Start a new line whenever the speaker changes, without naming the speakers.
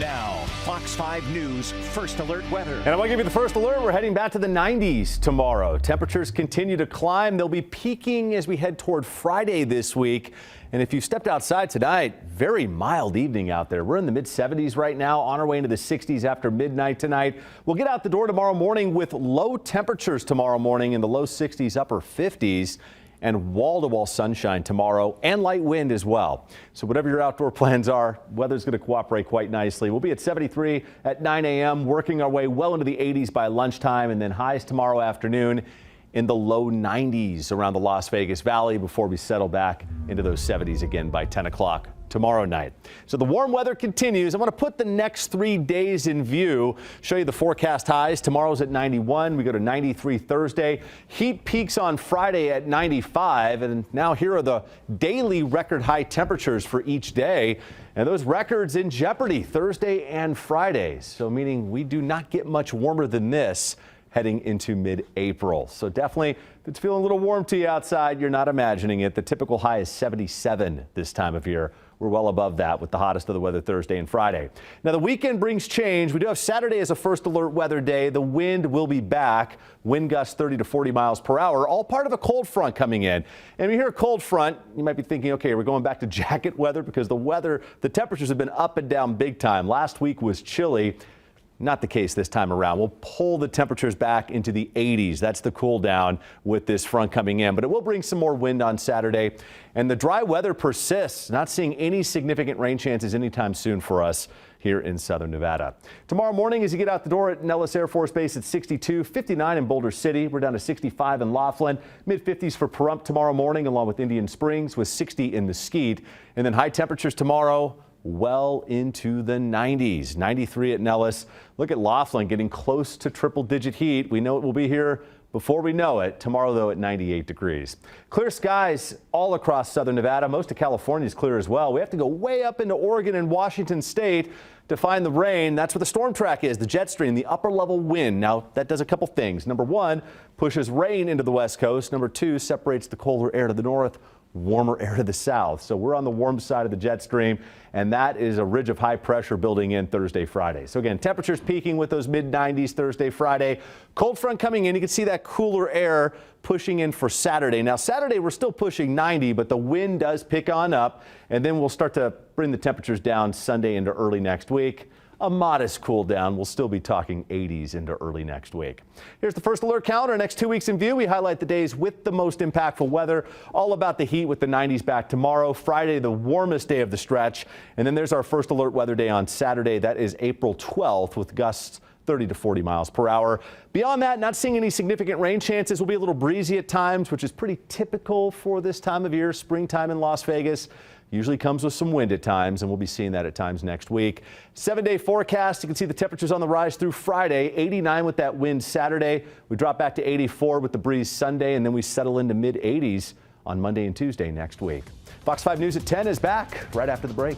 Now, Fox 5 News First Alert weather.
And I want to give you the first alert. We're heading back to the 90s tomorrow. Temperatures continue to climb. They'll be peaking as we head toward Friday this week. And if you stepped outside tonight, very mild evening out there. We're in the mid 70s right now, on our way into the 60s after midnight tonight. We'll get out the door tomorrow morning with low temperatures tomorrow morning in the low 60s, upper 50s. And wall-to-wall sunshine tomorrow and light wind as well. So whatever your outdoor plans are, weather's going to cooperate quite nicely. We'll be at 73 at 9 a.m., working our way well into the 80s by lunchtime, and then highs tomorrow afternoon in the low 90s around the Las Vegas Valley before we settle back into those 70s again by 10 o'clock tomorrow night. So the warm weather continues. I want to put the next 3 days in view, show you the forecast highs. Tomorrow's at 91. We go to 93 Thursday. Heat peaks on Friday at 95. And now here are the daily record high temperatures for each day. And those records in jeopardy Thursday and Friday. So meaning we do not get much warmer than this heading into mid-April. So definitely, if it's feeling a little warm to you outside, you're not imagining it. The typical high is 77 this time of year. We're well above that with the hottest of the weather Thursday and Friday. Now, the weekend brings change. We do have Saturday as a first alert weather day. The wind will be back. Wind gusts 30 to 40 miles per hour, all part of a cold front coming in. And when you hear a cold front, you might be thinking, okay, we're going back to jacket weather because the temperatures have been up and down big time. Last week was chilly. Not the case this time around. We'll pull the temperatures back into the 80s. That's the cool down with this front coming in, but it will bring some more wind on Saturday. And the dry weather persists. Not seeing any significant rain chances anytime soon for us here in southern Nevada. Tomorrow morning, as you get out the door at Nellis Air Force Base at 62, 59 in Boulder City. We're down to 65 in Laughlin, mid 50s for Pahrump tomorrow morning, along with Indian Springs with 60 in Mesquite. And then high temperatures tomorrow, well into the 90s. 93 at Nellis. Look at Laughlin getting close to triple-digit heat. We know it will be here before we know it. Tomorrow, though, at 98 degrees. Clear skies all across southern Nevada. Most of California is clear as well. We have to go way up into Oregon and Washington State to find the rain. That's where the storm track is, the jet stream, the upper level wind. Now, that does a couple things. Number one, pushes rain into the west coast. Number two, separates the colder air to the north, warmer air to the south. So we're on the warm side of the jet stream, and that is a ridge of high pressure building in Thursday, Friday. So again, temperatures peaking with those mid 90s Thursday, Friday. Cold front coming in. You can see that cooler air pushing in for Saturday. Now, Saturday, we're still pushing 90, but the wind does pick on up, and then we'll start to bring the temperatures down Sunday into early next week. A modest cool down. We'll still be talking 80s into early next week. Here's the first alert calendar. Next 2 weeks in view. We highlight the days with the most impactful weather. All about the heat with the 90s back tomorrow. Friday, the warmest day of the stretch. And then there's our first alert weather day on Saturday. That is April 12th with gusts 30 to 40 miles per hour. Beyond that, not seeing any significant rain chances. Will be a little breezy at times, which is pretty typical for this time of year. Springtime in Las Vegas usually comes with some wind at times, and we'll be seeing that at times next week. 7-day forecast. You can see the temperatures on the rise through Friday. 89 with that wind Saturday. We drop back to 84 with the breeze Sunday, and then we settle into mid 80s on Monday and Tuesday next week. Fox 5 News at 10 is back right after the break.